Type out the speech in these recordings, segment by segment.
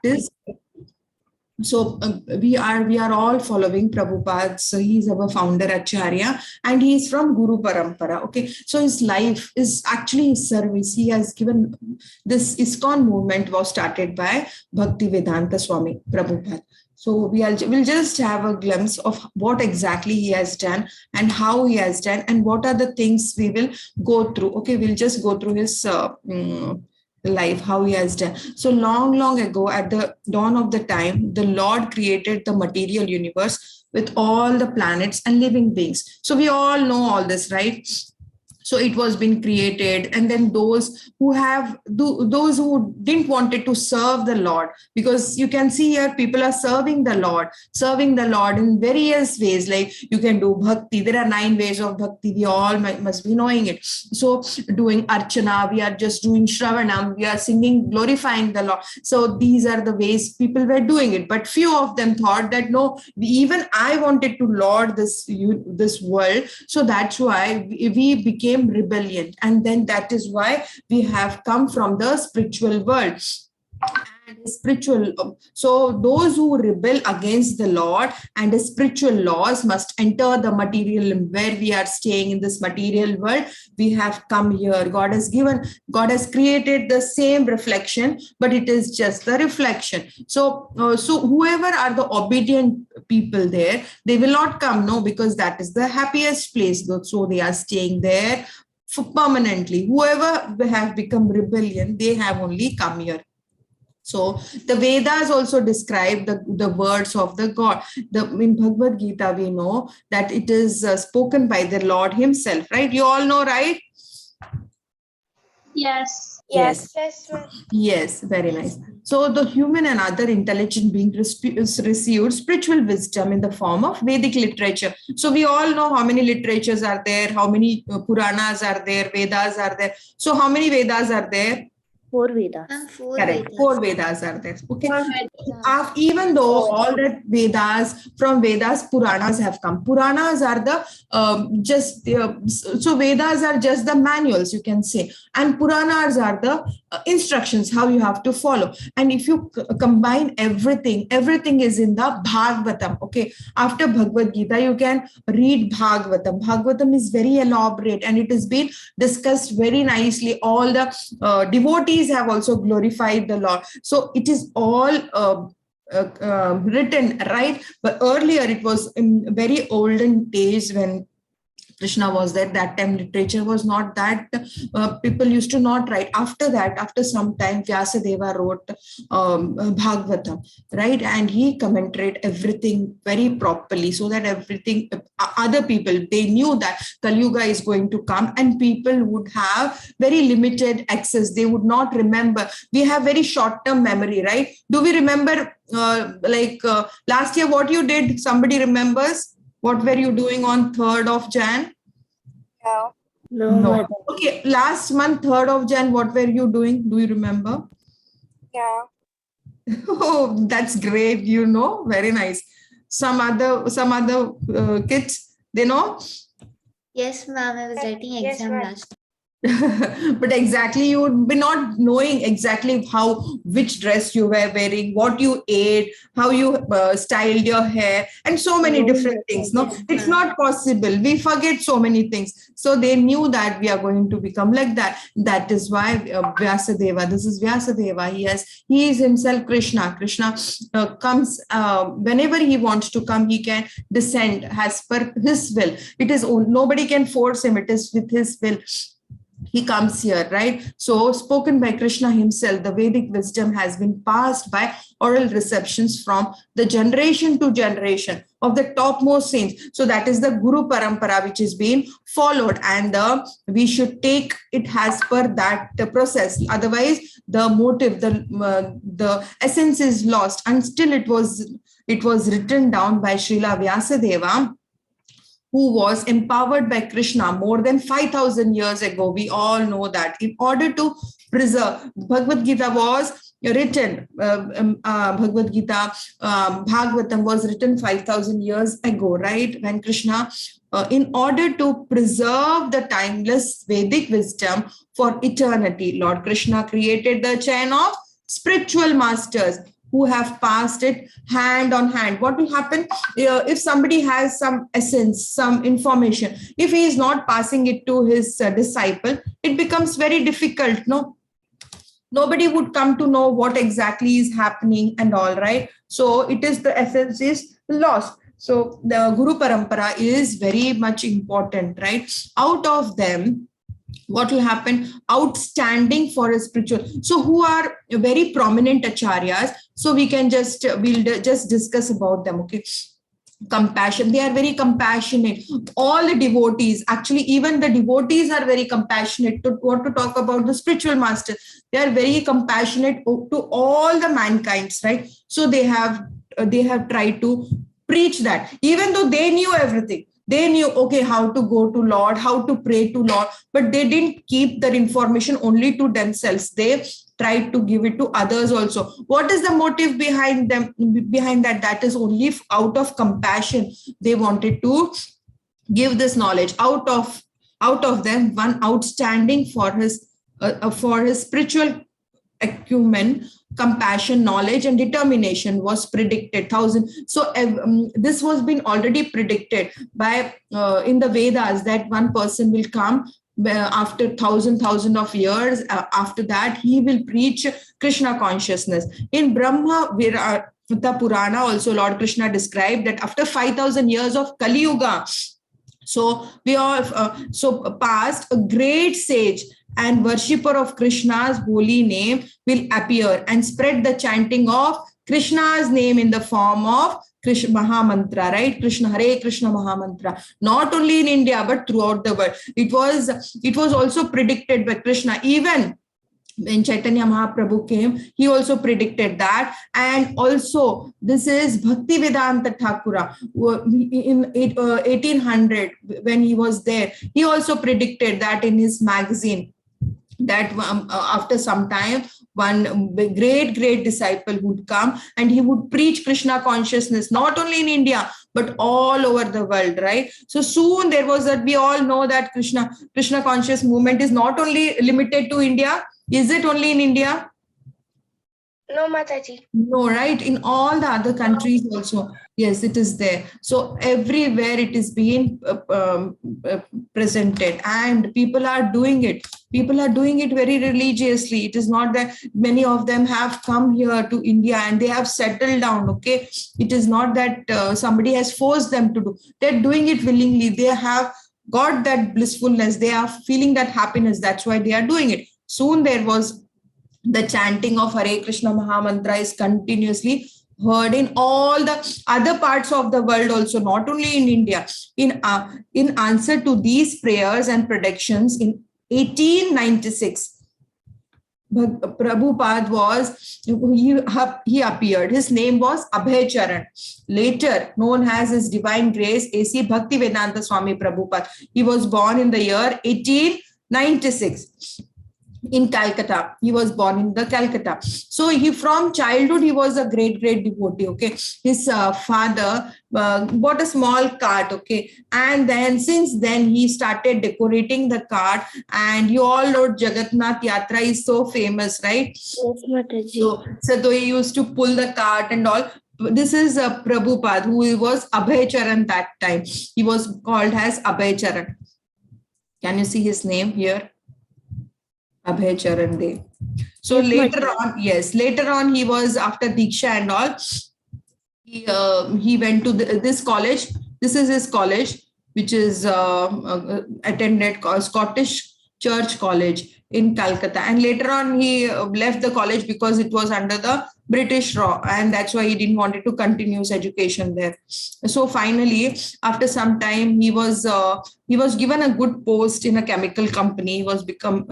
practice. So we are all following Prabhupada. So he's our founder Acharya, and he is from Guru Parampara. Okay, so his life is actually his service. He has given this ISKCON movement was started by Bhaktivedanta Swami Prabhupada. So we'll just have a glimpse of what exactly he has done and how he has done and what are the things we will go through. Okay, we'll just go through his life, how he has done. So long ago, at the dawn of the time, the Lord created the material universe with all the planets and living beings. So we all know all this, right? So it was been created, and then those who didn't wanted to serve the Lord, because you can see here people are serving the Lord in various ways. Like you can do bhakti. There are 9 ways of bhakti. We all must be knowing it. So doing archana, we are just doing shravanam, we are singing, glorifying the Lord. So these are the ways people were doing it. But few of them thought that no, even I wanted to Lord this world. So that's why we became rebellion, and then that is why we have come from the spiritual world. And spiritual, so those who rebel against the Lord and the spiritual laws must enter the material, where we are staying in this material world. We have come here. God has created the same reflection, but it is just the reflection. So whoever are the obedient people there, they will not come, no, because that is the happiest place. So they are staying there for permanently. Whoever have become rebellion, they have only come here. So the Vedas also describe the words of the God. In Bhagavad Gita, we know that it is spoken by the Lord himself, right? You all know, right? Yes. Yes, very nice. So the human and other intelligent beings received spiritual wisdom in the form of Vedic literature. So we all know how many literatures are there, how many Puranas are there, Vedas are there. So how many Vedas are there? 4 Vedas. Correct. 4 Vedas are there. Okay. Even though all that Vedas, from Vedas, Puranas have come. Puranas are the so Vedas are just the manuals, you can say, and Puranas are the instructions how you have to follow. And if you combine everything is in the Bhagavatam. Okay. After Bhagavad Gita, you can read Bhagavatam. Bhagavatam is very elaborate, and it has been discussed very nicely. All the devotees have also glorified the Lord. So it is all written, right? But earlier it was in very olden days when Krishna was there. That time literature was not that, people used to not write. After that, after some time, Vyasadeva wrote Bhagavatam, right? And he commented everything very properly, so that everything, other people, they knew that Kali Yuga is going to come and people would have very limited access. They would not remember. We have very short-term memory, right? Do we remember last year what you did? Somebody remembers? What were you doing on 3rd of Jan? No. Okay, last month, 3rd of Jan, what were you doing? Do you remember? Yeah. Oh, that's great. You know, very nice. Some other kids, they know? Yes, ma'am. I was writing exam last. But exactly, you would be not knowing exactly which dress you were wearing, what you ate, how you styled your hair, and so many different things. No, it's not possible. We forget so many things. So they knew that we are going to become like that. That is why Vyasadeva, this is Vyasadeva. He is himself Krishna. Krishna comes whenever he wants to come. He can descend as per his will. It is nobody can force him. It is with his will. He comes here, right? So spoken by Krishna himself, the Vedic wisdom has been passed by oral receptions from the generation to generation of the topmost saints. So that is the Guru Parampara, which is being followed, and we should take it as per that process. Otherwise, the motive, the essence is lost. And still it was written down by Srila Vyasadeva, who was empowered by Krishna more than 5,000 years ago. We all know that. In order to preserve, Bhagavad Gita was written, Bhagavatam was written 5,000 years ago, right? When Krishna, in order to preserve the timeless Vedic wisdom for eternity, Lord Krishna created the chain of spiritual masters who have passed it hand on hand. What will happen if somebody has some essence, some information, if he is not passing it to his disciple, it becomes very difficult, no? Nobody would come to know what exactly is happening and all, right? So it is, the essence is lost. So the Guru Parampara is very much important, right? Out of them, what will happen? Outstanding for a spiritual. So who are very prominent acharyas? So we'll just discuss about them, okay? Compassion, they are very compassionate. All the devotees, actually even the devotees are very compassionate. To what to talk about the spiritual master, they are very compassionate to all the mankinds, right? So they have tried to preach that, even though they knew everything. They knew, okay, how to go to Lord, how to pray to Lord, but they didn't keep that information only to themselves. They tried to give it to others also. What is the motive behind that? That is only out of compassion. They wanted to give this knowledge. Out of them, one outstanding for his spiritual acumen, compassion, knowledge, and determination was predicted. So this was been already predicted by in the Vedas, that one person will come after thousand of years. After that, he will preach Krishna consciousness. In Brahma Virata Purana, also Lord Krishna described that after 5,000 years of Kali Yuga, so we all past, a great sage and worshipper of Krishna's holy name will appear and spread the chanting of Krishna's name in the form of Krishna Mahamantra, right? Krishna Hare Krishna Mahamantra. Not only in India, but throughout the world. It was also predicted by Krishna. Even when Chaitanya Mahaprabhu came, he also predicted that. And also, this is Bhaktivedanta Thakura in 1800, when he was there. He also predicted that in his magazine, that after some time, one great disciple would come and he would preach Krishna consciousness, not only in India, but all over the world, right? So soon there was that, we all know that Krishna conscious movement is not only limited to India. Is it only in India? No, Mataji. No, right? In all the other countries also, yes, it is there. So everywhere it is being presented, and people are doing it. People are doing it very religiously. It is not that many of them have come here to India and they have settled down, okay? It is not that somebody has forced them to do. They're doing it willingly. They have got that blissfulness. They are feeling that happiness. That's why they are doing it. Soon there was the chanting of Hare Krishna Mahamantra is continuously heard in all the other parts of the world also, not only in India. In answer to these prayers and predictions, in 1896, Prabhupada he appeared. His name was Abhay Charan, later known as His Divine Grace A.C. Bhaktivedanta Swami Prabhupada. He was born in the year 1896. In Calcutta. He was born in the Calcutta. So he, from childhood, he was a great devotee. Okay. His father bought a small cart. Okay. And then since then he started decorating the cart, and you all know Jagannath Yatra is so famous, right? Yes, Mataji. So he used to pull the cart and all. This is Prabhupada, who was Abhay Charan that time. He was called as Abhay Charan. Can you see his name here? Abhay Charan Dev. So yes, later on he was, after Diksha and all, he went to this college. This is his college, which is attended Scottish Church College in Calcutta. And later on he left the college because it was under the British law, and that's why he didn't want to continue his education there. So finally, after some time, he was given a good post in a chemical company.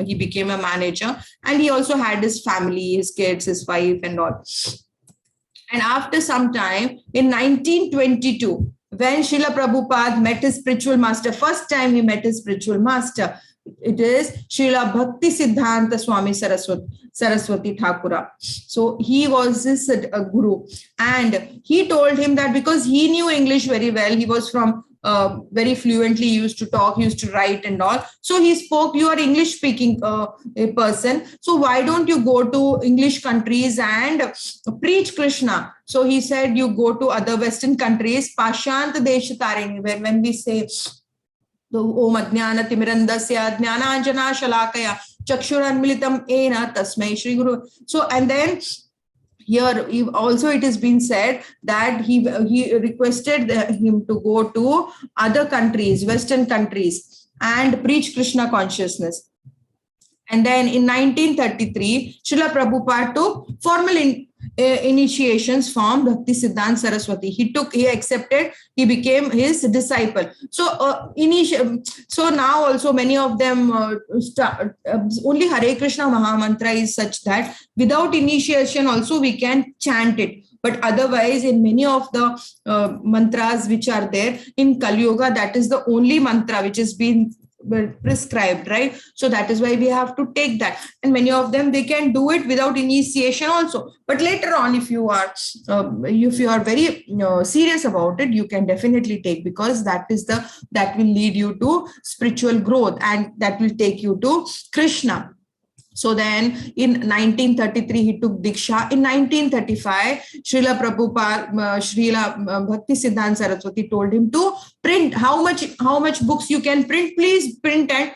He became a manager, and he also had his family, his kids, his wife, and all. And after some time, in 1922, when Srila Prabhupada met his spiritual master, first time he met his spiritual master, it is Srila Bhakti Siddhanta Swami Saraswati Thakura. So he was his guru, and he told him that because he knew English very well, he was from very fluently, used to talk, used to write and all. So he spoke, you are English speaking a person, so why don't you go to English countries and preach Krishna? So he said, you go to other Western countries, Pashant Desh Tarini, when we say Om Ajnana Timirandasya Jnananjana Shalakaya Chakshuranmilitam Ena Tasmai Shri Guru. So, and then here also it has been said that he requested him to go to other countries, Western countries, and preach Krishna consciousness. And then in 1933, Srila Prabhupada took formal initiations from Bhakti Siddhanta Saraswati. He accepted, he became his disciple. So so now also many of them only Hare Krishna Mahamantra is such that without initiation also we can chant it. But otherwise, in many of the mantras which are there in Kali Yuga, that is the only mantra which has been prescribed, right? So that is why we have to take that. And many of them, they can do it without initiation also. But later on, if you are very serious about it, you can definitely take, because that will lead you to spiritual growth, and that will take you to Krishna. So then in 1933, he took Diksha. In 1935, Srila Prabhupada, Srila Bhakti Siddhanta Saraswati told him to print how much books you can print, please print and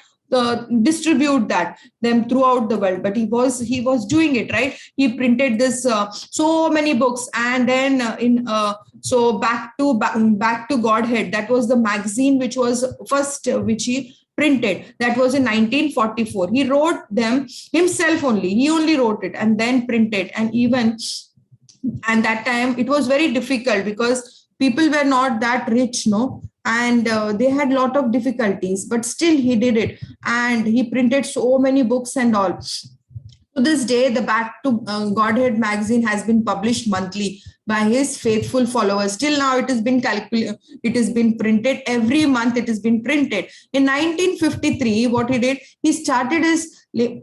distribute them throughout the world. But he was doing it, right? He printed this so many books, and then so back to Godhead, that was the magazine which was first which he printed. That was in 1944. He wrote them himself only. He only wrote it and then printed. And that time it was very difficult because people were not that rich, no? And they had a lot of difficulties, but still he did it. And he printed so many books and all. To this day, the Back to Godhead magazine has been published monthly by his faithful followers. Till now, it has been printed every month. It has been printed. In 1953, what he did, he started his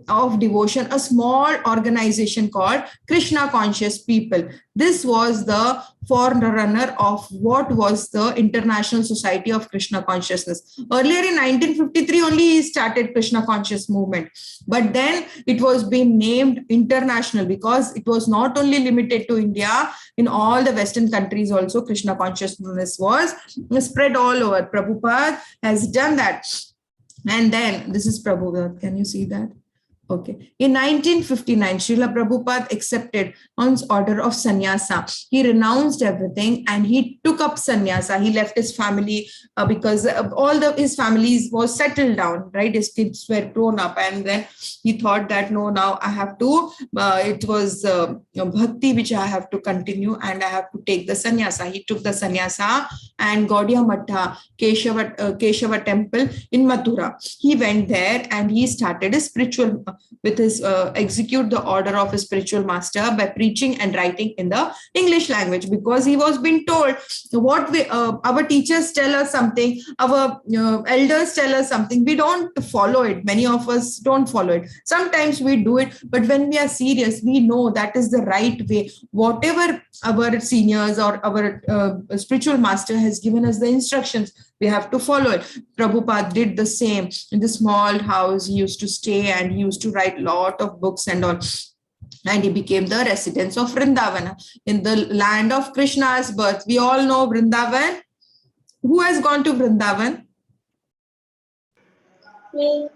of devotion, a small organization called Krishna Conscious People. This was the forerunner of what was the International Society of Krishna Consciousness. Earlier in 1953, only he started Krishna Conscious Movement. But then it was being named international because it was not only limited to India. In all the Western countries also, Krishna Consciousness was spread all over. Prabhupada has done that. And then, this is Prabhupada. Can you see that? Okay. In 1959, Srila Prabhupada accepted on order of sannyasa. He renounced everything and he took up sannyasa. He left his family because his family was settled down, right? His kids were grown up, and then he thought that no, now I have to, it was bhakti which I have to continue, and I have to take the sannyasa. He took the sannyasa, and Gaudiya Matta, Keshava temple in Mathura. He went there and he started a spiritual with his execute the order of his spiritual master by preaching and writing in the English language, because he was being told what our teachers tell us something, our elders tell us something, we don't follow it. Many of us don't follow it. Sometimes we do it, but when we are serious, we know that is the right way. Whatever our seniors or our spiritual master has given us the instructions, we have to follow it. Prabhupada did the same. In the small house, he used to stay and he used to write a lot of books and all. And he became the residence of Vrindavana, in the land of Krishna's birth. We all know Vrindavan. Who has gone to Vrindavan? Me.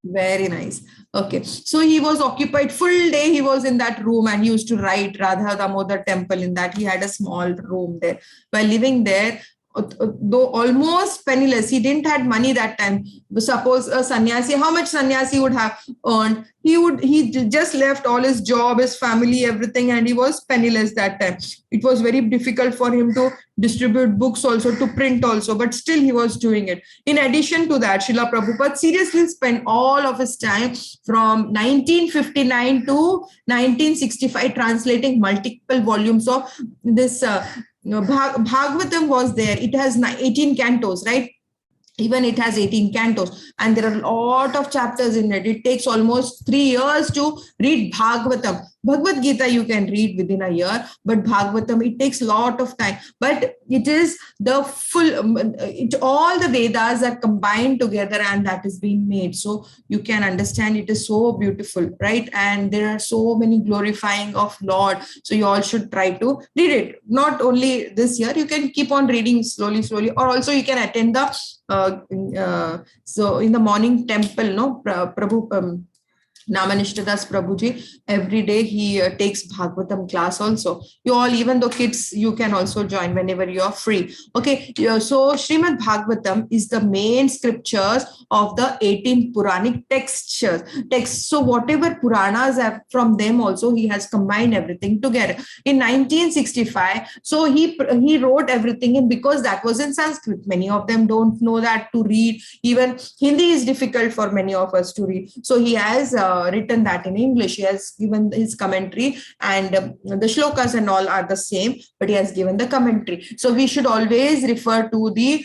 Very nice. Okay. So he was occupied full day. He was in that room and he used to write Radha Damodar temple in that. He had a small room there. While living there, though almost penniless, he didn't have money that time. Suppose a sannyasi, how much sannyasi would have earned? He just left all his job, his family, everything, and he was penniless that time. It was very difficult for him to distribute books also, to print also, but still he was doing it. In addition to that, Srila Prabhupada seriously spent all of his time from 1959 to 1965 translating multiple volumes of this Bhagavatam was there. It has 18 cantos, right? Even it has 18 cantos, and there are a lot of chapters in it. It takes almost 3 years to read Bhagavatam. Bhagavad Gita you can read within a year, but Bhagavatam, it takes a lot of time. But it is the full, all the Vedas are combined together, and that is being made. So you can understand it is so beautiful, right? And there are so many glorifying of Lord. So you all should try to read it. Not only this year, you can keep on reading slowly, or also you can attend the so in the morning temple, no, Prabhu Namanishtadas Prabhuji, every day he takes Bhagavatam class also. You all, even though kids, you can also join whenever you are free. Okay, so Srimad Bhagavatam is the main scriptures of the 18 Puranic texts. So whatever Puranas have from them also, he has combined everything together. In 1965, so he wrote everything in, because that was in Sanskrit. Many of them don't know that to read. Even Hindi is difficult for many of us to read. So he has written that in English. He has given his commentary, and the shlokas and all are the same, but he has given the commentary. So we should always refer to the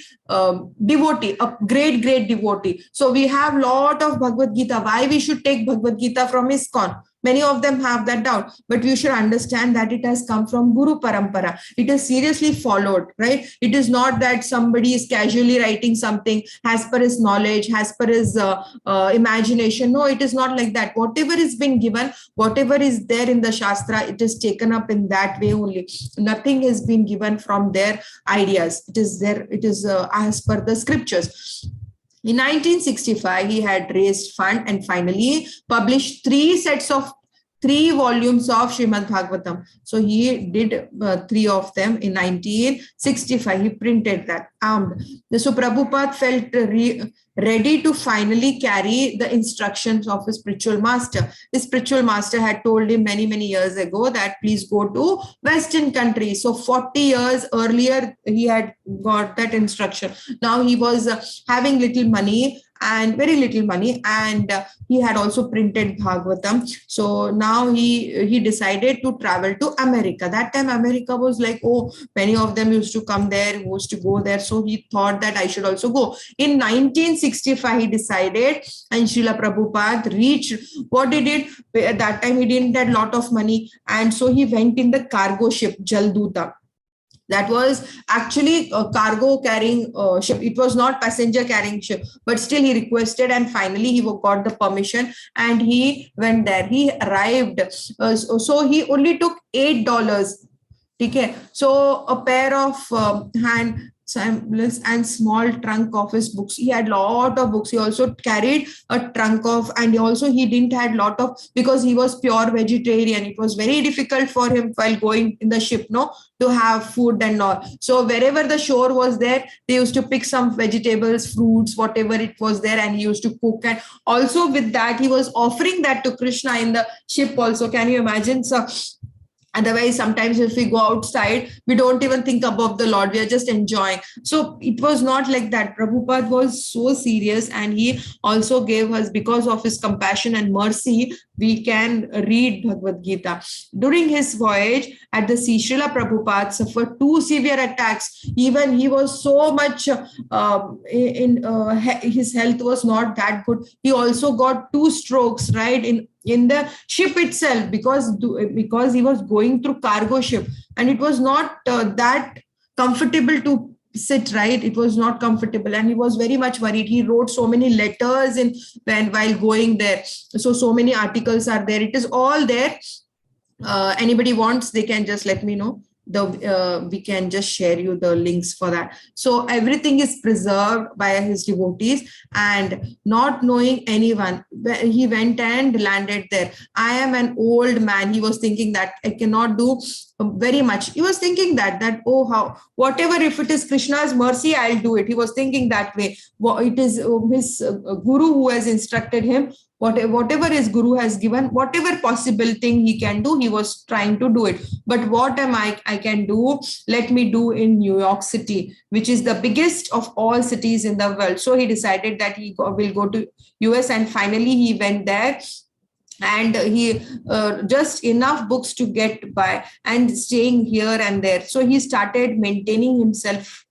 devotee, a great devotee. So we have lot of Bhagavad Gita. Why we should take Bhagavad Gita from ISKCON? Many of them have that doubt, but you should understand that it has come from Guru Parampara. It is seriously followed, right? It is not that somebody is casually writing something as per his knowledge, as per his imagination. No, it is not like that. Whatever is been given, whatever is there in the Shastra, it is taken up in that way only. Nothing has been given from their ideas. It is there. It is as per the scriptures. In 1965, he had raised fund and finally published 3 volumes of Srimad Bhagavatam. So he did 3 of them in 1965. He printed that. So Prabhupada felt ready to finally carry the instructions of his spiritual master. His spiritual master had told him many years ago that please go to Western countries. So 40 years earlier, he had got that instruction. Now he was having little money, and very little money, and he had also printed Bhagavatam. So now he decided to travel to America. That time America was like, oh, many of them used to come there, used to go there. So he thought that I should also go. In 1965, he decided, and Srila Prabhupada reached. What he did at that time, he didn't have a lot of money, and so he went in the cargo ship Jalduta. That was actually a cargo carrying ship. It was not passenger carrying ship, but still he requested, and finally he got the permission and he went there. He arrived. So he only took $8. Okay. So a pair of hand samplers and small trunk of his books. He had lot of books. He also carried a trunk of, and also he didn't had lot of, because he was pure vegetarian. It was very difficult for him while going in the ship, to have food and all. So wherever the shore was there, they used to pick some vegetables, fruits, whatever it was there, and he used to cook. And also with that, he was offering that to Krishna in the ship also. Can you imagine? So otherwise, sometimes if we go outside, we don't even think about the Lord. We are just enjoying. So it was not like that. Prabhupada was so serious, and he also gave us, because of his compassion and mercy, we can read Bhagavad Gita. During his voyage at the sea, Srila Prabhupada suffered 2 severe attacks. Even he was so much, his health was not that good. He also got 2 strokes, right? In the ship itself, because he was going through cargo ship, and it was not that comfortable to sit, right? It was not comfortable, and he was very much worried. He wrote so many letters while going there. So many articles are there. It is all there. Anybody wants, they can just let me know. We can just share you the links for that. So everything is preserved by his devotees, and not knowing anyone, he went and landed there. I am an old man. He was thinking that I cannot do very much. He was thinking that whatever, if it is Krishna's mercy, I'll do it. He was thinking that way. It is his guru who has instructed him. Whatever his guru has given, whatever possible thing he can do, he was trying to do it. But what am I can do? Let me do in New York City, which is the biggest of all cities in the world. So he decided that he will go to US, and finally he went there. And he just enough books to get by, and staying here and there. So he started maintaining himself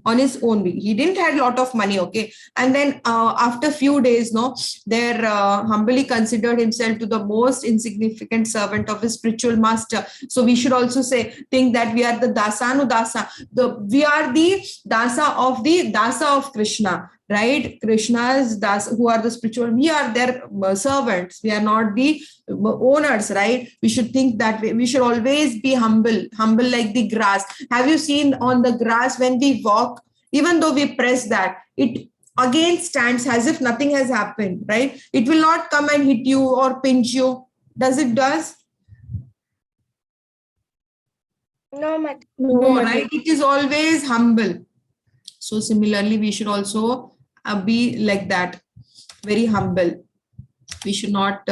on his own. He didn't had a lot of money, okay. And then after few days, no, there humbly considered himself to the most insignificant servant of his spiritual master. So we should also think that we are the dasanudasa. We are the dasa of Krishna, right? Krishna's das, who are the spiritual, we are their servants. We are not the owners, right? We should think that way. We should always be humble like the grass. Have you seen on the grass when we walk, even though we press that, it again stands as if nothing has happened, right? It will not come and hit you or pinch you. Does it? No, Mataji. No, right? It is always humble. So similarly, we should also be like that, very humble. We should not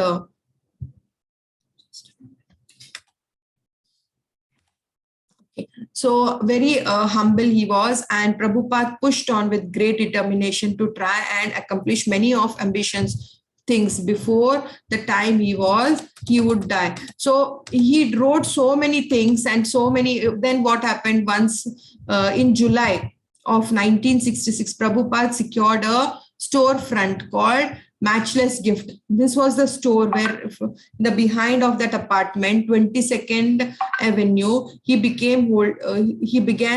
so very humble he was, and Prabhupada pushed on with great determination to try and accomplish many of ambitions things before the time he would die. So he wrote so many things and so many. Then what happened once in July of 1966, Prabhupada secured a storefront called Matchless Gift. This was the store where the behind of that apartment, 22nd Avenue, he began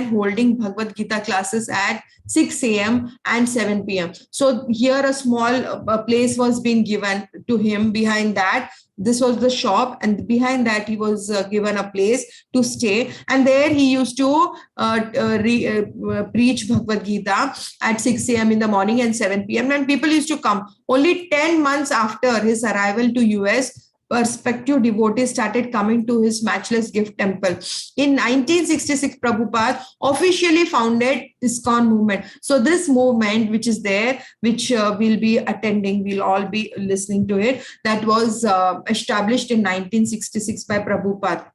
holding Bhagavad Gita classes at 6 a.m. and 7 p.m. So here a small place was being given to him behind that. This was the shop, and behind that he was given a place to stay, and there he used to preach Bhagavad Gita at 6 a.m. in the morning and 7 p.m. and people used to come. Only 10 months after his arrival to US, prospective devotees started coming to his Matchless Gift temple. In 1966, Prabhupada officially founded ISKCON movement. So this movement, which is there, which we'll be attending, we'll all be listening to it, that was established in 1966 by Prabhupada.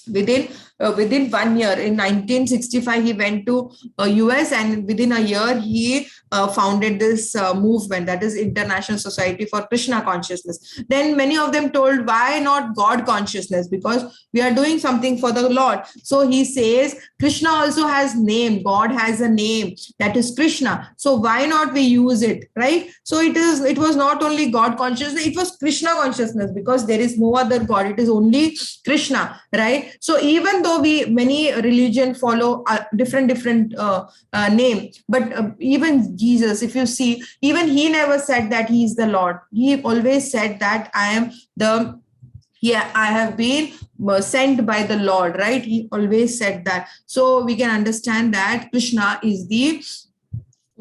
Within 1 year, in 1965, he went to US, and within a year, he founded this movement, that is International Society for Krishna Consciousness. Then many of them told, why not God consciousness? Because we are doing something for the Lord. So he says, Krishna also has name. God has a name, that is Krishna. So why not we use it, right? So it was not only God consciousness, it was Krishna consciousness, because there is no other God. It is only Krishna, right? So even though many religion follow different name, but even Jesus, if you see, even he never said that he is the Lord. He always said that I have been sent by the Lord, right? He always said that. So we can understand that Krishna is the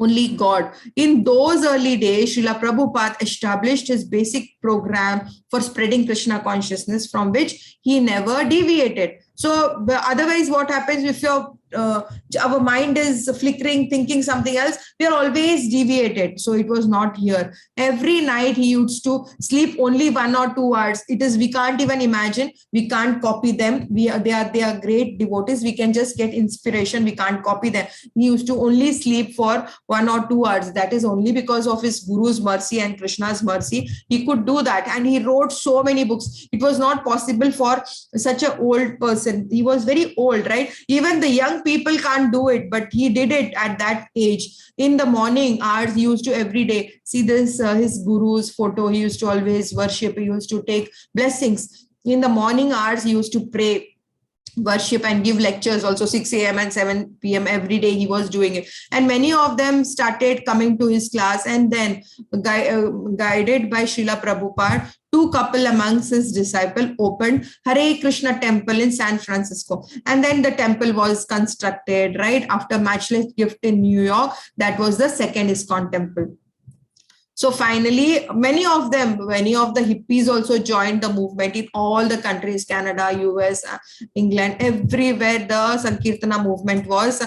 only God. In those early days, Srila Prabhupada established his basic program for spreading Krishna consciousness, from which he never deviated. So otherwise, what happens if our mind is flickering, thinking something else, we are always deviated. So it was not here. Every night he used to sleep only 1 or 2 hours. We can't even imagine. We can't copy them. They are great devotees. We can just get inspiration. We can't copy them. He used to only sleep for 1 or 2 hours. That is only because of his Guru's mercy and Krishna's mercy. He could do that. And he wrote so many books. It was not possible for such an old person. He was very old, right? Even the young people can't do it, but he did it at that age. In the morning hours, he used to every day see this, his Guru's photo. He used to always worship. He used to take blessings. In the morning hours, he used to pray, worship, and give lectures also. 6 a.m. and 7 p.m. every day he was doing it. And many of them started coming to his class, and then guided by Srila Prabhupada, 2 couple amongst his disciples opened Hare Krishna temple in San Francisco. And then the temple was constructed right after Matchless Gift in New York. That was the second ISKCON temple. So finally, many of the hippies also joined the movement in all the countries, Canada, US, England, everywhere the Sankirtana movement was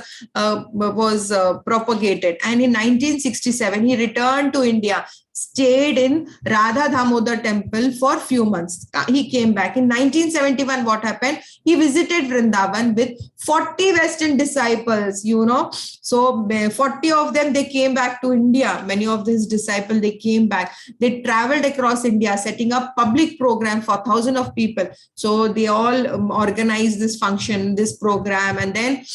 propagated. And in 1967, he returned to India, stayed in Radha Damodar temple for few months. He came back. In 1971, what happened? He visited Vrindavan with 40 Western disciples, So 40 of them, they came back to India. Many of his disciples, they came back. They traveled across India, setting up public program for thousands of people. So they all organized this function, this program, and then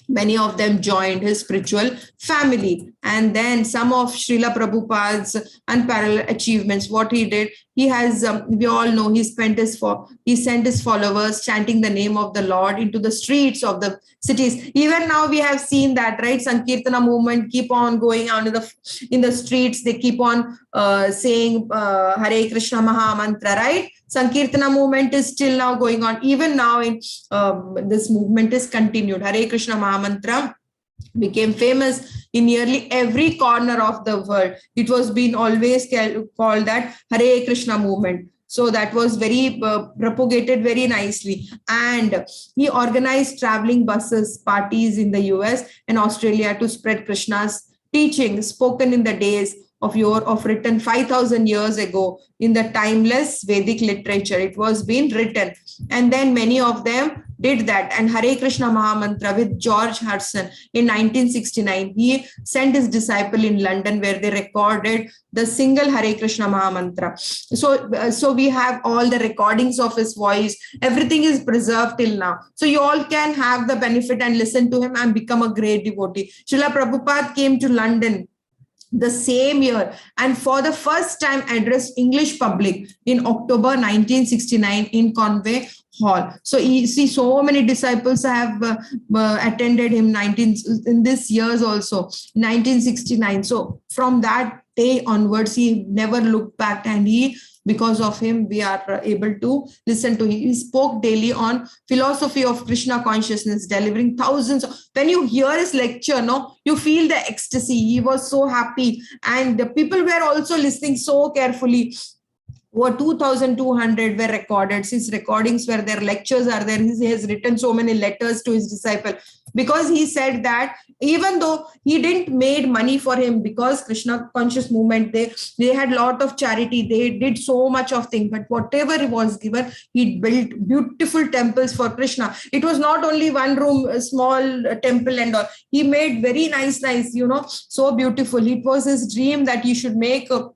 Many of them joined his spiritual family. And then some of Srila Prabhupada's unparalleled achievements, what he did, he has, we all know, he sent his followers chanting the name of the Lord into the streets of the cities. Even now we have seen that, right? Sankirtana movement keep on going on in the streets. They keep on saying Hare Krishna Maha Mantra, right? Sankirtana movement is still now going on. Even now, in this movement is continued. Hare Krishna Mahamantra became famous in nearly every corner of the world. It was been always called that Hare Krishna movement. So that was very propagated very nicely. And he organized traveling buses, parties in the US and Australia to spread Krishna's teaching spoken in the days of yore, of written 5,000 years ago in the timeless Vedic literature. It was being written, and then many of them did that. And Hare Krishna Mahamantra with George Hudson in 1969, he sent his disciple in London where they recorded the single Hare Krishna Mahamantra. So we have all the recordings of his voice. Everything is preserved till now. So you all can have the benefit and listen to him and become a great devotee. Srila Prabhupada came to London the same year and for the first time addressed English public in October 1969 in Conway Hall. So you see, so many disciples have attended him in this years also, 1969. So from that day onwards, he never looked back, and because of him, we are able to listen to him. He spoke daily on philosophy of Krishna consciousness, delivering thousands. When you hear his lecture, no, you feel the ecstasy. He was so happy, and the people were also listening so carefully. Over 2,200 were recorded. His recordings were there, lectures are there. He has written so many letters to his disciple, because he said that even though he didn't made money for him, because Krishna conscious movement, they had a lot of charity, they did so much of things, but whatever he was given, he built beautiful temples for Krishna. It was not only one room, a small temple and all. He made very nice, so beautiful. It was his dream that he should make a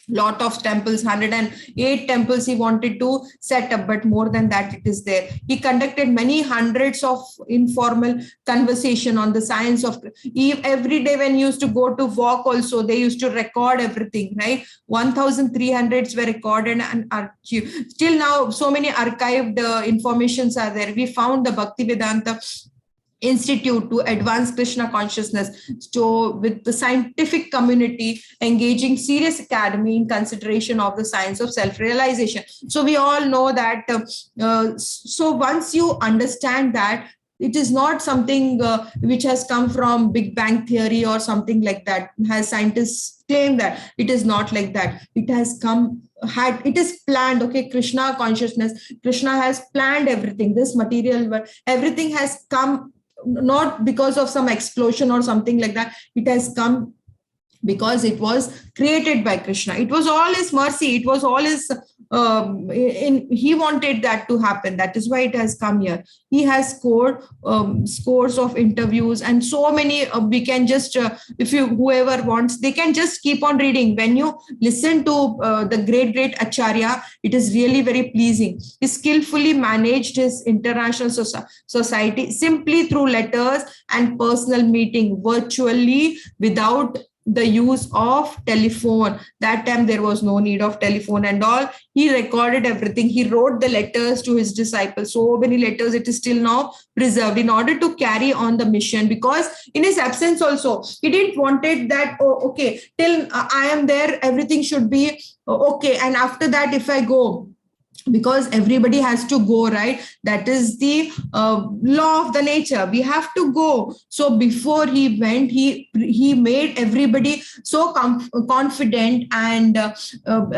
lot of temples. 108 temples he wanted to set up, but more than that it is there. He conducted many hundreds of informal conversation on the science of every day. When he used to go to walk also, they used to record everything, right? 1,300s were recorded and archived. Still now so many archived informations are there. We found the Bhaktivedanta Institute to advance Krishna consciousness, so with the scientific community engaging serious academy in consideration of the science of self-realization. So we all know that. So once you understand that, it is not something which has come from Big Bang theory or something like that, has scientists claim that. It is not like that. It has come, it is planned. Okay, Krishna consciousness, Krishna has planned everything. This material, everything has come not because of some explosion or something like that. It has come because it was created by Krishna. It was all his mercy. It was all his, he wanted that to happen. That is why it has come here. He has scored scores of interviews and so many, we can just, whoever wants, they can just keep on reading. When you listen to the great Acharya, it is really very pleasing. He skillfully managed his international society simply through letters and personal meeting, virtually without the use of telephone. That time there was no need of telephone and all. He recorded everything. He wrote the letters to his disciples, so many letters. It is still now preserved in order to carry on the mission, because in his absence also he didn't wanted that, oh okay, till I am there everything should be okay, and after that if I go, because everybody has to go, right? That is the law of the nature. We have to go. So before he went, he made everybody so confident, and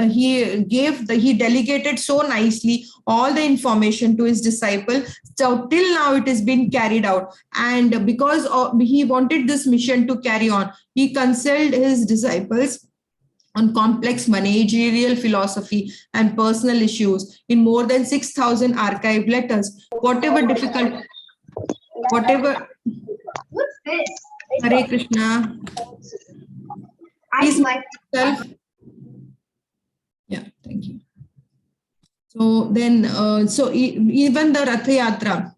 he delegated so nicely all the information to his disciple. So till now it has been carried out, and because he wanted this mission to carry on, he consulted his disciples on complex managerial philosophy and personal issues in more than 6,000 archived letters. Whatever. What's this? Hare Krishna. Please myself. Yeah, thank you. So then, even the Ratha Yatra,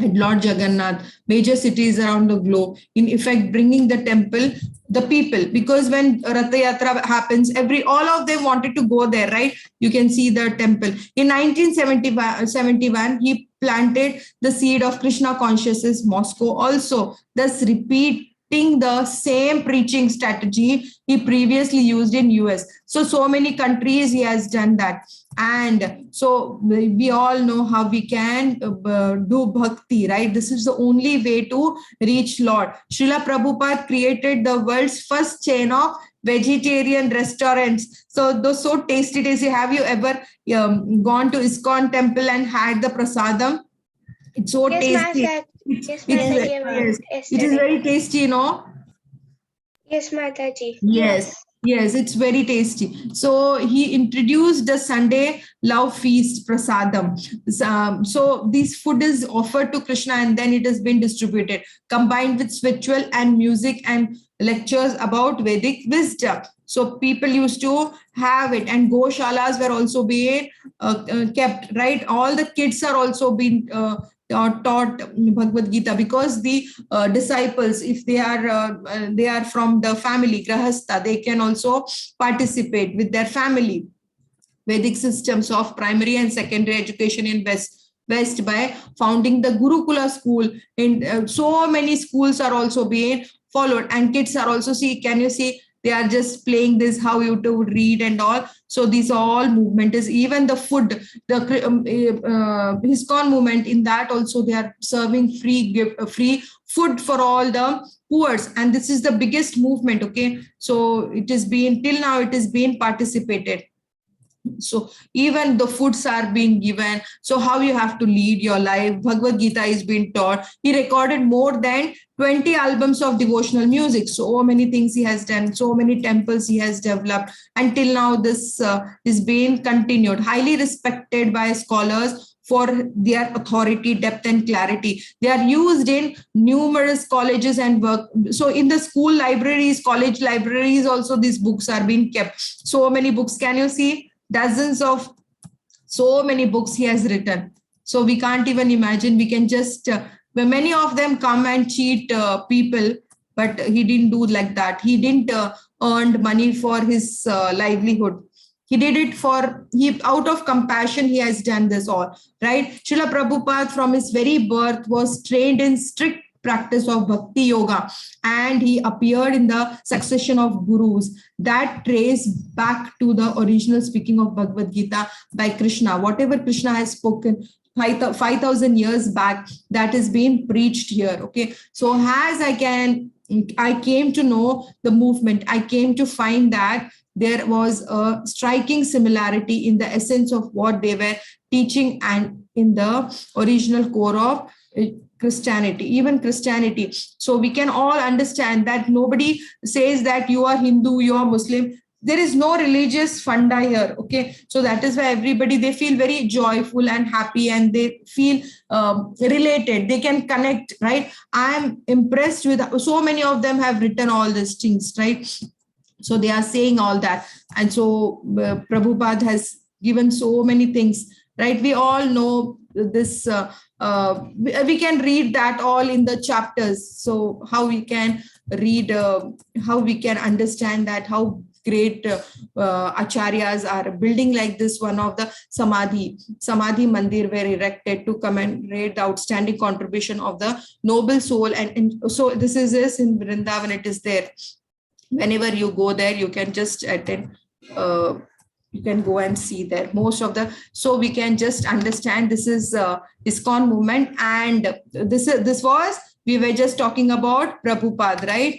at Lord Jagannath, major cities around the globe, in effect bringing the temple, the people, because when Ratha Yatra happens, all of them wanted to go there, right? You can see the temple. In 1971, he planted the seed of Krishna consciousness, Moscow also, thus repeating the same preaching strategy he previously used in US. So many countries he has done that. And so we all know how we can do bhakti, right? This is the only way to reach Lord. Srila Prabhupada created the world's first chain of vegetarian restaurants. So those so tasty. Have you ever gone to ISKCON temple and had the prasadam? It's so Yes, tasty. Mataji. Yes, It's Mataji. yes, it is very tasty, you know. Yes, Mataji. Yes, it's very tasty. So he introduced the Sunday love feast prasadam. So this food is offered to Krishna and then it has been distributed, combined with spiritual and music and lectures about Vedic wisdom. So people used to have it, and goshalas were also being kept, right? All the kids are also being taught Bhagavad Gita, because the disciples, if they are from the family grahastha, they can also participate with their family. Vedic systems of primary and secondary education in West by founding the Gurukula school. And so many schools are also being followed, and kids are also, see, can you see, they are just playing this, how you to read and all. So these all movement is, even the food, the ISKCON movement, in that also they are serving free food for all the poor, and this is the biggest movement. Okay, so it is being, till now it is being participated. So even the foods are being given. So how you have to lead your life, Bhagavad Gita is being taught. He recorded more than 20 albums of devotional music. So many things he has done, so many temples he has developed. Until now, this is being continued, highly respected by scholars for their authority, depth, and clarity. They are used in numerous colleges and work. So in the school libraries, college libraries, also these books are being kept. So many books, can you see? Dozens of, so many books he has written. So we can't even imagine. We can just, many of them come and cheat people, but he didn't do like that. He didn't earn money for his livelihood. He did it for, he, out of compassion, he has done this all, right? Srila Prabhupada from his very birth was trained in strict practice of bhakti yoga, and he appeared in the succession of gurus that trace back to the original speaking of Bhagavad Gita by Krishna. Whatever Krishna has spoken 5,000 years back, that is being preached here. Okay, so as I came to know the movement, I came to find that there was a striking similarity in the essence of what they were teaching and in the original core of Christianity, even Christianity. So we can all understand that nobody says that you are Hindu, you are Muslim. There is no religious funda here. Okay, so that is why everybody, they feel very joyful and happy, and they feel related, they can connect, right? I am impressed with, so many of them have written all these things, right? So they are saying all that. And so Prabhupada has given so many things, right? We all know this, we can read that all in the chapters. So how we can read, how we can understand that, how great acharyas are building like this. One of the Samadhi Mandir were erected to commemorate the outstanding contribution of the noble soul. And so this is this in Vrindavan, it is there. Whenever you go there, you can just attend, you can go and see there most of the, so we can just understand this is ISKCON movement. And this was, we were just talking about Prabhupada, right?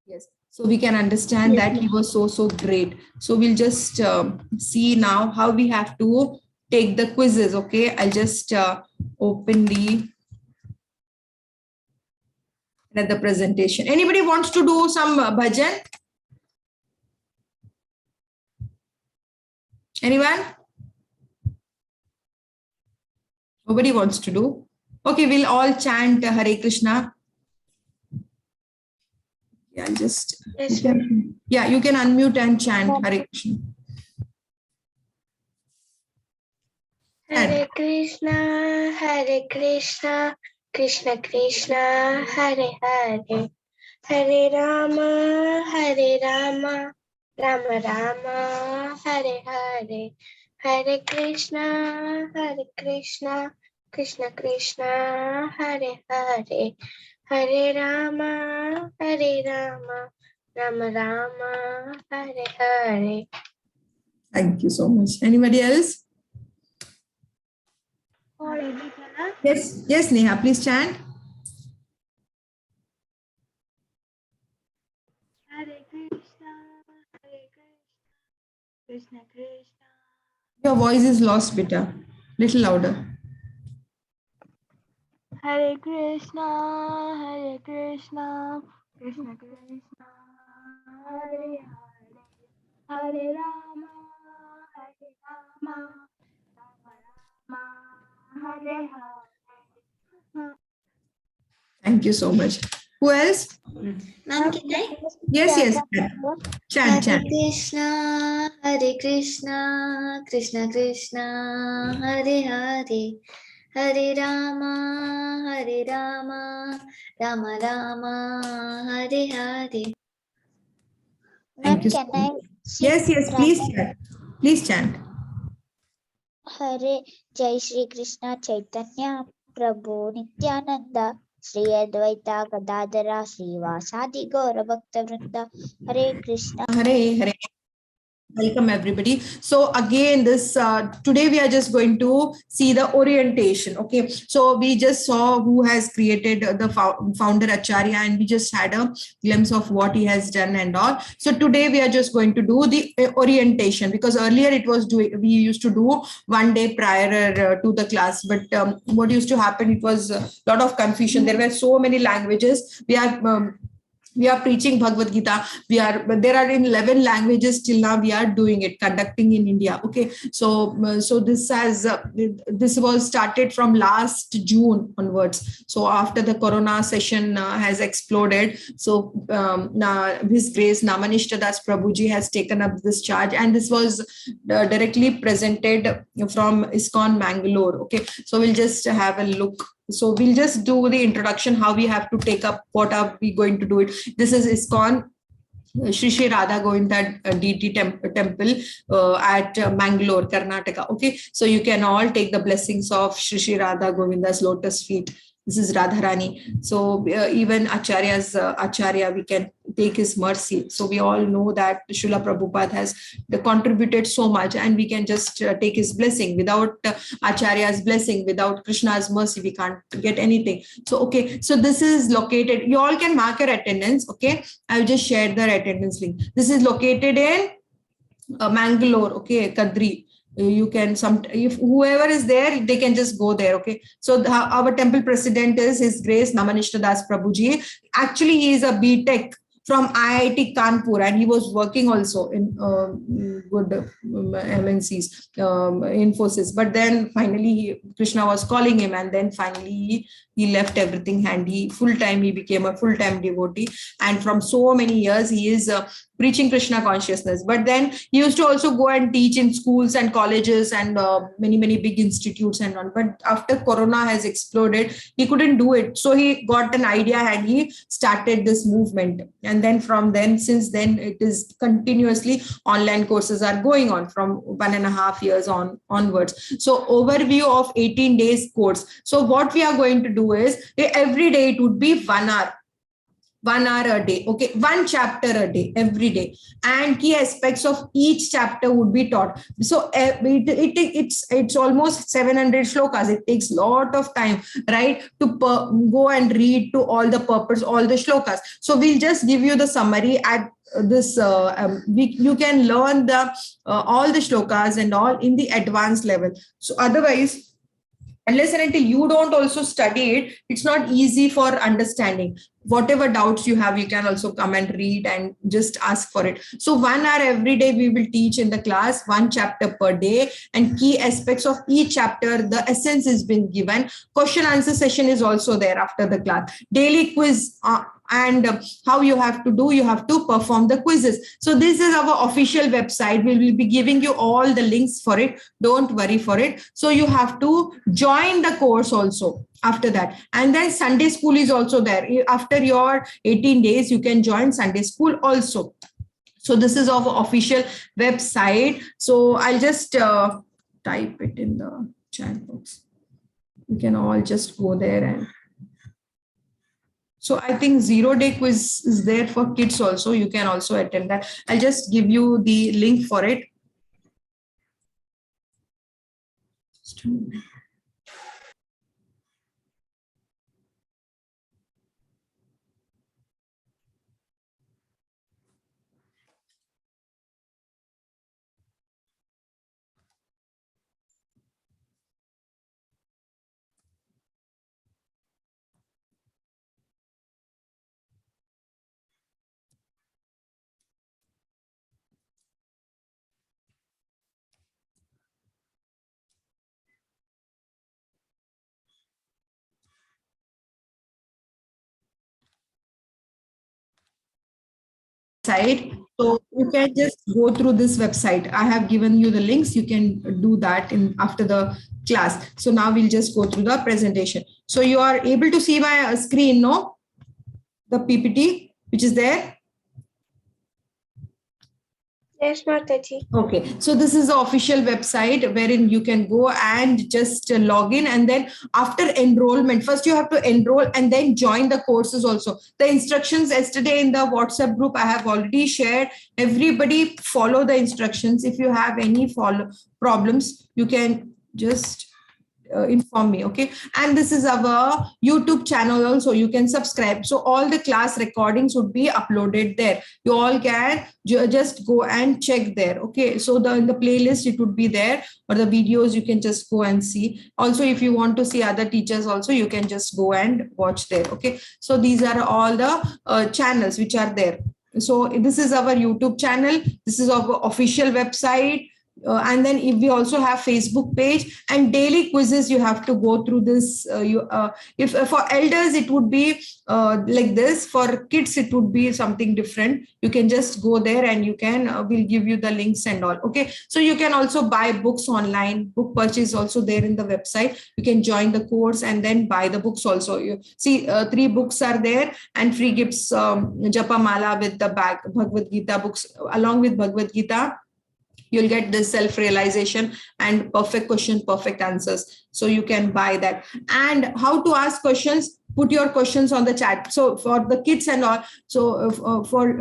Yes, so we can understand that he was so great. So we'll just see now how we have to take the quizzes. Okay, I'll just open the presentation. Anybody wants to do some bhajan? Anyone? Nobody wants to do. Okay, we'll all chant Hare Krishna. Yeah, just, Yes, you can unmute and chant Hare Krishna. Hare Krishna, Krishna Krishna, Hare Hare, Hare Rama, Rama Rama, Hare Hare, Hare Krishna, Krishna Krishna, Hare Hare, Hare Rama, Rama Rama, Hare Hare. Thank you so much. Anybody else? Yes, Neha, please chant. Hare Krishna, Krishna Krishna. Your voice is lost, beta. Little louder. Hare Krishna, Krishna Krishna, Hare Hare, Hare Rama, Rama Rama, Hare Hare. Thank you so much. Who else? Ma'am, can I? Yes. Chant. Hare Krishna, Krishna Krishna, Hare Hare, Hare Rama, Rama Rama, Hare Hare. Thank you so Can I much. Yes, please chant. Please chant. Hare Jai Shri Krishna Chaitanya Prabhu Nityananda Shri Advaita Gadadara Srivasadi Gaura Bhakta Vrinda Hare Krishna. Hare. Welcome everybody. So again, this today we are just going to see the orientation. Okay, so we just saw who has created the founder Acharya, and we just had a glimpse of what he has done and all. So today we are just going to do the orientation, because earlier it was we used to do one day prior to the class, but what used to happen, it was a lot of confusion. There were so many languages. We are preaching Bhagavad Gita. There are in 11 languages till now. We are doing it, conducting in India. Okay, so this was started from last June onwards. So after the Corona session has exploded, so His Grace Namanishta Das Prabhuji has taken up this charge, and this was directly presented from ISKCON Mangalore. Okay, so we'll just have a look. So we'll just do the introduction, how we have to take up, what are we going to do it. This is ISKCON Shri Radha Govinda deity temple at Mangalore, Karnataka. Okay, so you can all take the blessings of Shri Radha Govinda's lotus feet. This is Radharani. So even Acharya, we can take his mercy. So we all know that Srila Prabhupada has contributed so much, and we can just take his blessing. Without Acharya's blessing, without Krishna's mercy, we can't get anything. So, okay, so this is located, you all can mark your attendance. Okay, I'll just share the attendance link. This is located in Mangalore, okay, Kadri. You can if whoever is there, they can just go there. Okay, so our temple president is His Grace Namanishta Das Prabhuji. Actually, he is a BTech from IIT Kanpur, and he was working also in good MNCs, Infosys. But then finally Krishna was calling him, and then finally he left everything, and he became a full-time devotee. And from so many years he is preaching Krishna consciousness. But then he used to also go and teach in schools and colleges and many big institutes and on. But after Corona has exploded, he couldn't do it. So he got an idea and he started this movement. And then since then, it is continuously online courses are going on from 1.5 years onwards. So overview of 18 days course. So what we are going to do is, every day it would be 1 hour. 1 hour a day. Okay, one chapter a day, every day, and key aspects of each chapter would be taught. So it's almost 700 shlokas. It takes a lot of time, right, to go and read to all the purpose, all the shlokas. So we'll just give you the summary at this. You can learn the all the shlokas and all in the advanced level. So otherwise, unless and until you don't also study it, it's not easy for understanding. Whatever doubts you have, you can also come and read and just ask for it. So 1 hour every day we will teach in the class, 1 chapter per day, and key aspects of each chapter, the essence has been given. Question answer session is also there after the class. Daily quiz and how you have to do, you have to perform the quizzes. So this is our official website. We will be giving you all the links for it, don't worry for it. So you have to join the course also after that. And then Sunday school is also there. After your 18 days you can join Sunday school also. So this is our official website. So I'll just type it in the chat box. You can all just go there. And so I think 0-day quiz is there for kids also. You can also attend that. I'll just give you the link for it. Just a minute. Site. So you can just go through this website. I have given you the links. You can do that in after the class. So now we'll just go through the presentation. So you are able to see my screen, no? The PPT, which is there. Yes, Mataji. Okay, so this is the official website wherein you can go and just log in, and then after enrollment, first you have to enroll and then join the courses also. The instructions yesterday in the WhatsApp group I have already shared. Everybody follow the instructions. If you have any problems, you can just inform me. Okay, and this is our YouTube channel also. You can subscribe. So all the class recordings would be uploaded there. You all can just go and check there. Okay, so in the playlist it would be there, or the videos you can just go and see. Also, if you want to see other teachers also, you can just go and watch there. Okay, so these are all the channels which are there. So this is our YouTube channel. This is our official website. And then if we also have Facebook page and daily quizzes, you have to go through this. If for elders it would be like this, for kids it would be something different. You can just go there and you can we'll give you the links and all. Okay, so you can also buy books online. Book purchase also there in the website. You can join the course and then buy the books also. You see 3 books are there, and free gifts, Japa Mala with the bag, Bhagavad Gita books along with Bhagavad Gita. You'll get this self-realization and perfect question, perfect answers. So you can buy that. And how to ask questions, put your questions on the chat. So for the kids and all, so for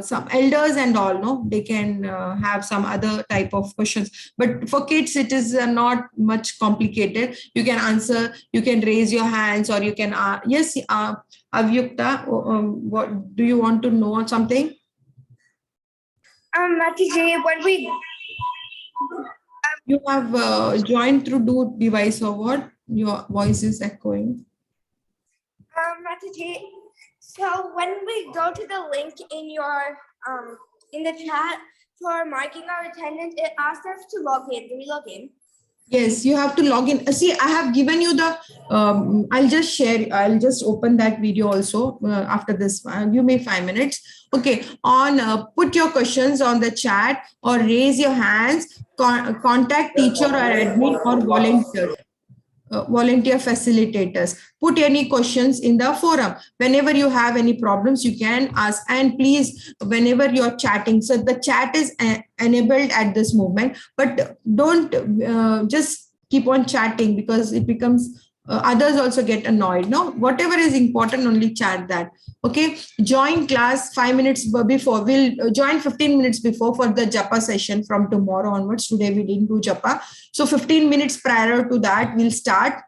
some elders and all, no, they can have some other type of questions. But for kids, it is not much complicated. You can answer, you can raise your hands, or you can, yes, Avyukta, what do you want to know something? Mataji, when we You have joined through Do device or what? Your voice is echoing. Mataji, so when we go to the link in your in the chat for marking our attendance, it asks us to log in. Do we log in? Yes, you have to log in. See, I have given you the, I'll just open that video also after this. Give me 5 minutes. Okay, put your questions on the chat or raise your hands, contact teacher or admin or volunteer facilitators. Put any questions in the forum. Whenever you have any problems, you can ask. And please, whenever you're chatting, so the chat is enabled at this moment, but don't just keep on chatting, because it becomes others also get annoyed. No, whatever is important, only chat that. Okay, join class 5 minutes before. We'll join 15 minutes before for the Japa session from tomorrow onwards. Today we didn't do Japa, so 15 minutes prior to that we'll start.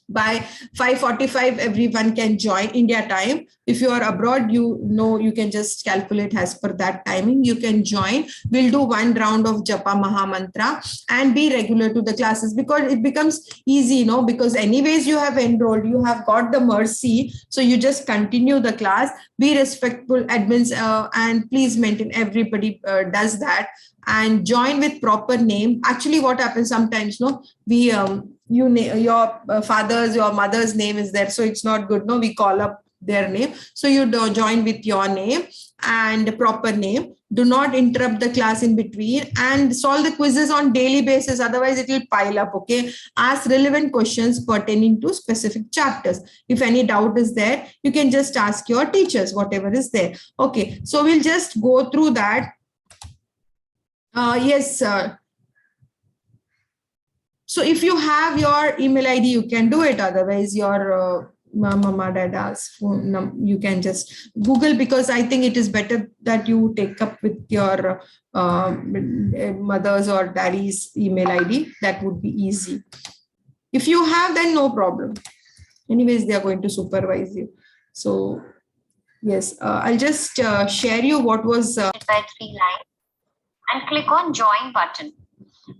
By 5:45 everyone can join India time. If you are abroad, you know, you can just calculate as per that timing. You can join. We'll do 1 round of Japa Maha Mantra and be regular to the classes, because it becomes easy, you know, because anyways you have enrolled, you have got the mercy, so you just continue the class. Be respectful, admins, and please maintain, everybody does that, and join with proper name. Actually what happens sometimes, no, we your father's, your mother's name is there, so it's not good. No, we call up their name. So you do join with your name and proper name. Do not interrupt the class in between and solve the quizzes on daily basis. Otherwise, it will pile up. Okay. Ask relevant questions pertaining to specific chapters. If any doubt is there, you can just ask your teachers, whatever is there. Okay. So we'll just go through that. Yes. So if you have your email ID, you can do it. Otherwise, your mama, dada's phone, you can just Google, because I think it is better that you take up with your mother's or daddy's email ID. That would be easy. If you have, then no problem. Anyways, they are going to supervise you. So yes, I'll just share you what was by 3 lines and click on join button.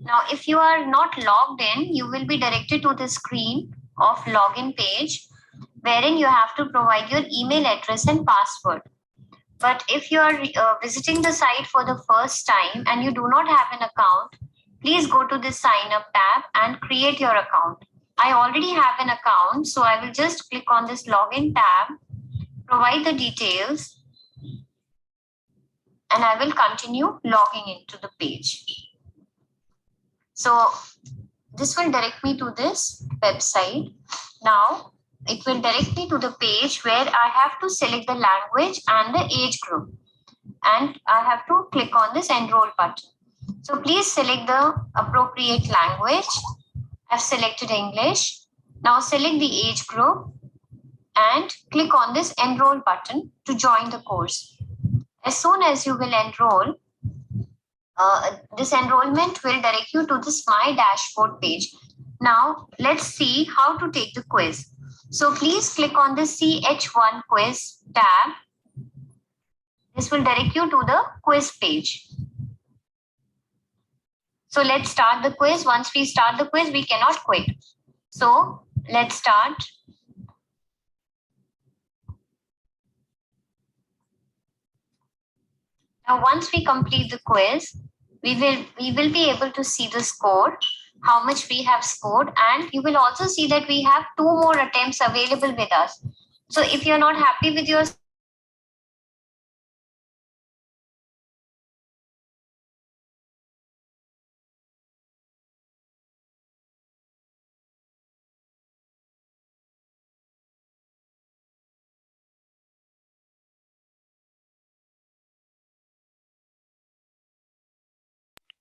Now, if you are not logged in, you will be directed to the screen of login page, wherein you have to provide your email address and password. But if you are visiting the site for the first time and you do not have an account, please go to the sign up tab and create your account. I already have an account, so I will just click on this login tab, provide the details, and I will continue logging into the page. So this will direct me to this website. Now it will direct me to the page where I have to select the language and the age group. And I have to click on this enroll button. So please select the appropriate language. I've selected English. Now select the age group and click on this enroll button to join the course. As soon as you will enroll, this enrollment will direct you to this My Dashboard page. Now, let's see how to take the quiz. So please click on the CH1 quiz tab. This will direct you to the quiz page. So let's start the quiz. Once we start the quiz, we cannot quit. So let's start. Now, once we complete the quiz, we will be able to see the score, how much we have scored, and you will also see that we have 2 more attempts available with us. So if you're not happy with your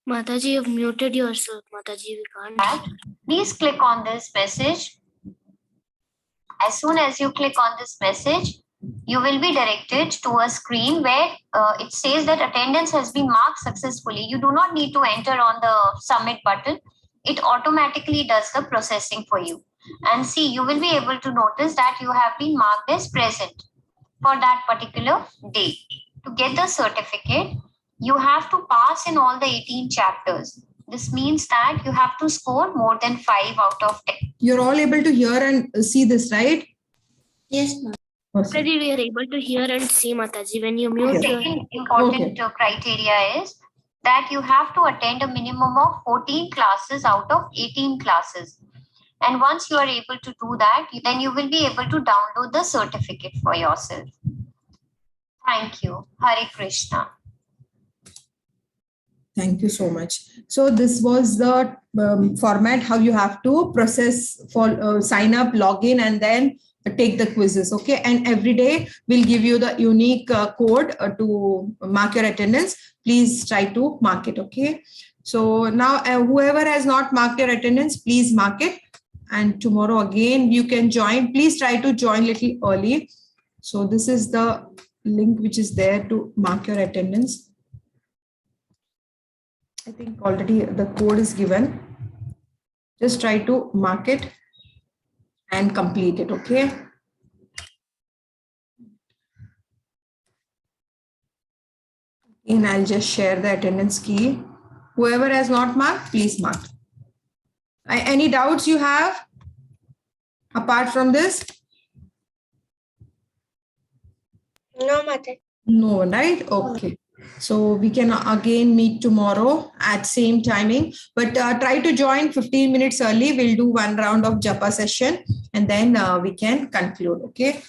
Mataji, you've muted yourself. Mataji, we can't. Please click on this message. As soon as you click on this message, you will be directed to a screen where it says that attendance has been marked successfully. You do not need to enter on the submit button. It automatically does the processing for you. And see, you will be able to notice that you have been marked as present for that particular day. To get the certificate, you have to pass in all the 18 chapters. This means that you have to score more than 5 out of 10. You're all able to hear and see this, right? Yes, ma'am. Awesome. Mataji, we are able to hear and see, Mataji. When you mute your... Second important criteria is that you have to attend a minimum of 14 classes out of 18 classes. And once you are able to do that, then you will be able to download the certificate for yourself. Thank you. Hare Krishna. Thank you so much. So this was the format, how you have to process for sign up, log in, and then take the quizzes. Okay. And every day we'll give you the unique code to mark your attendance. Please try to mark it. Okay. So now whoever has not marked your attendance, please mark it. And tomorrow again, you can join. Please try to join a little early. So this is the link which is there to mark your attendance. I think already the code is given. Just try to mark it and complete it, okay? And I'll just share the attendance key. Whoever has not marked, please mark. Any doubts you have apart from this? No, Mata. No, right? Okay. So we can again meet tomorrow at same timing, but try to join 15 minutes early. We'll do one round of Japa session and then we can conclude. Okay.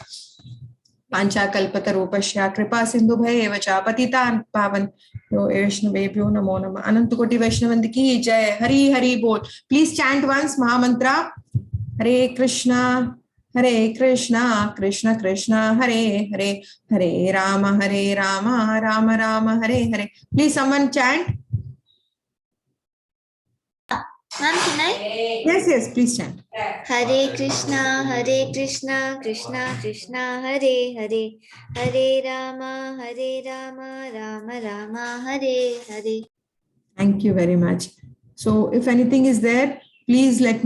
पांचाकल्पतरूपस्य कृपा सिंधुभैव च पतितान् पावन वैष्णवेभ्यो नमो नमः. अनंत कोटि वैष्णवंद की जय. हरि हरि बोल. Please chant once महामंत्र. हरे कृष्णा कृष्ण कृष्ण हरे हरे, हरे Ram Ram Ram Hare Hare. Please someone chant. Ma'am, can I? Yes, please chant. Hare Krishna, Krishna Krishna, Hare Hare, Hare Rama, Rama Rama, Hare Hare. Thank you very much. So if anything is there, please let me